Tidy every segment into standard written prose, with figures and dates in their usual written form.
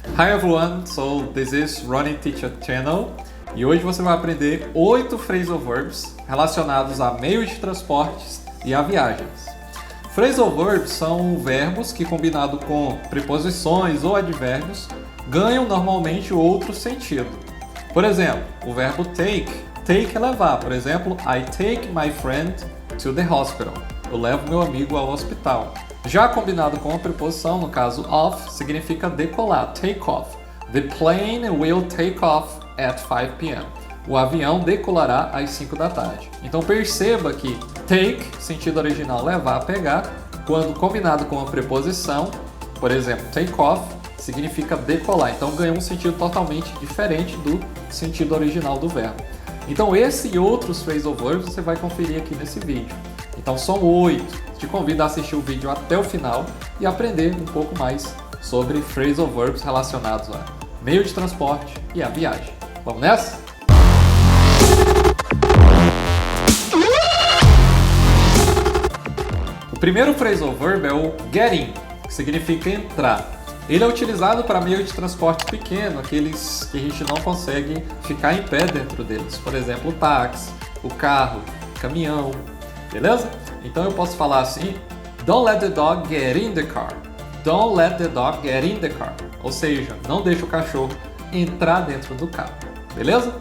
Hi everyone, so this is Running Teacher Channel e hoje você vai aprender 8 phrasal verbs relacionados a meios de transportes e a viagens. Phrasal verbs são verbos que, combinado com preposições ou advérbios, ganham normalmente outro sentido. Por exemplo, o verbo take é levar. Por exemplo, I take my friend to the hospital. Eu levo meu amigo ao hospital. Já combinado com a preposição, no caso off, significa decolar, take off. The plane will take off at 5 p.m. O avião decolará às 5 da tarde. Então perceba que take, sentido original levar, pegar, quando combinado com a preposição, por exemplo, take off, significa decolar. Então ganha um sentido totalmente diferente do sentido original do verbo. Então esse e outros phrasal verbs você vai conferir aqui nesse vídeo. Então são 8. Te convido a assistir o vídeo até o final e aprender um pouco mais sobre phrasal verbs relacionados a meio de transporte e a viagem. Vamos nessa? O primeiro phrasal verb é o get in, que significa entrar. Ele é utilizado para meio de transporte pequeno, aqueles que a gente não consegue ficar em pé dentro deles. Por exemplo, o táxi, o carro, o caminhão, beleza? Então eu posso falar assim: Don't let the dog get in the car. Don't let the dog get in the car. Ou seja, não deixe o cachorro entrar dentro do carro, beleza?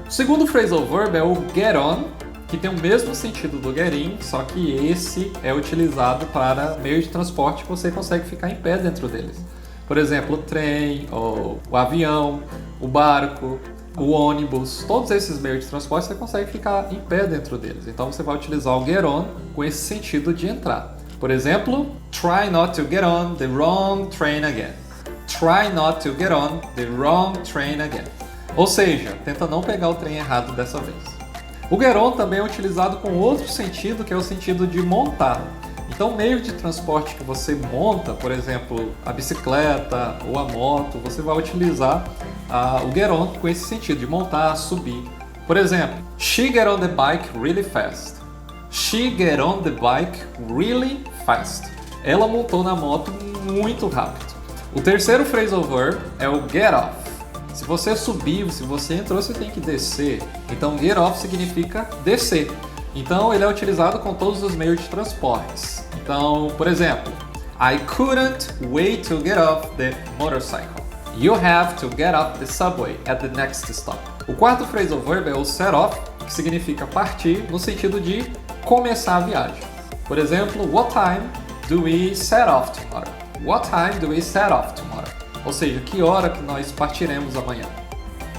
O segundo phrasal verb é o get on, que tem o mesmo sentido do get in, só que esse é utilizado para meio de transporte que você consegue ficar em pé dentro deles. Por exemplo, o trem, o avião, o barco, o ônibus, todos esses meios de transporte você consegue ficar em pé dentro deles. Então você vai utilizar o get on com esse sentido de entrar. Por exemplo, try not to get on the wrong train again. Try not to get on the wrong train again. Ou seja, tenta não pegar o trem errado dessa vez. O get on também é utilizado com outro sentido, que é o sentido de montar. Então, o meio de transporte que você monta, por exemplo, a bicicleta ou a moto, você vai utilizar o get on com esse sentido de montar, subir. Por exemplo, she get on the bike really fast. She get on the bike really fast. Ela montou na moto muito rápido. O terceiro phrasal verb é o get off. Se você subiu, se você entrou, você tem que descer. Então, get off significa descer. Então, ele é utilizado com todos os meios de transportes. Então, por exemplo, I couldn't wait to get off the motorcycle. You have to get off the subway at the next stop. O quarto phrasal verb é o set off, que significa partir no sentido de começar a viagem. Por exemplo, what time do we set off tomorrow? What time do we set off tomorrow? Ou seja, que hora que nós partiremos amanhã?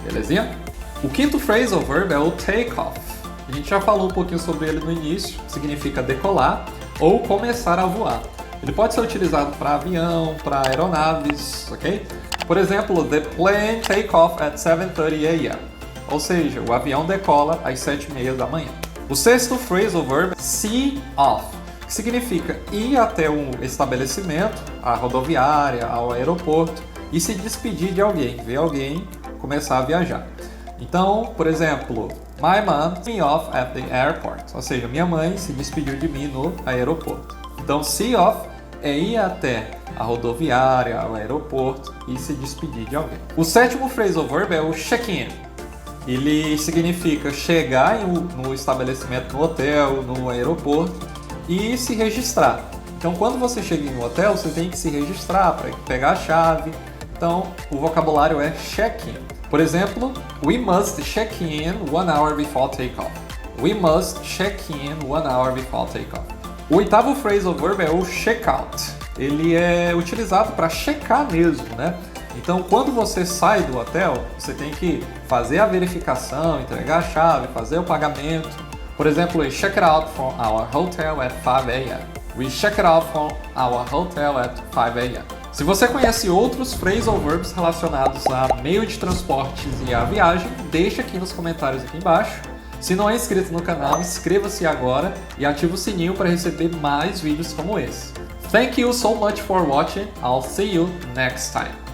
Belezinha? O quinto phrasal verb é o take off. A gente já falou um pouquinho sobre ele no início, significa decolar ou começar a voar. Ele pode ser utilizado para avião, para aeronaves, ok? Por exemplo, the plane take off at 7:30 a.m. Ou seja, o avião decola às 7:30 da manhã. O sexto phrasal verb é see off, que significa ir até um estabelecimento, a rodoviária, ao aeroporto, e se despedir de alguém, ver alguém começar a viajar. Então, por exemplo, my mom see me off at the airport. Ou seja, minha mãe se despediu de mim no aeroporto. Então, see off é ir até a rodoviária, ao aeroporto e se despedir de alguém. O sétimo phrasal verb é o check-in. Ele significa chegar no estabelecimento, no hotel, no aeroporto e se registrar. Então, quando você chega em um hotel, você tem que se registrar para pegar a chave. Então, o vocabulário é check-in. Por exemplo, we must check in 1 hour before takeoff. We must check in 1 hour before takeoff. O oitavo phrasal verb é o check out. Ele é utilizado para checar mesmo, né? Então, quando você sai do hotel, você tem que fazer a verificação, entregar a chave, fazer o pagamento. Por exemplo, we check it out from our hotel at 5 a.m. We check it out from our hotel at 5 a.m. Se você conhece outros phrasal verbs relacionados a meio de transportes e a viagem, deixa aqui nos comentários aqui embaixo. Se não é inscrito no canal, inscreva-se agora e ative o sininho para receber mais vídeos como esse. Thank you so much for watching. I'll see you next time.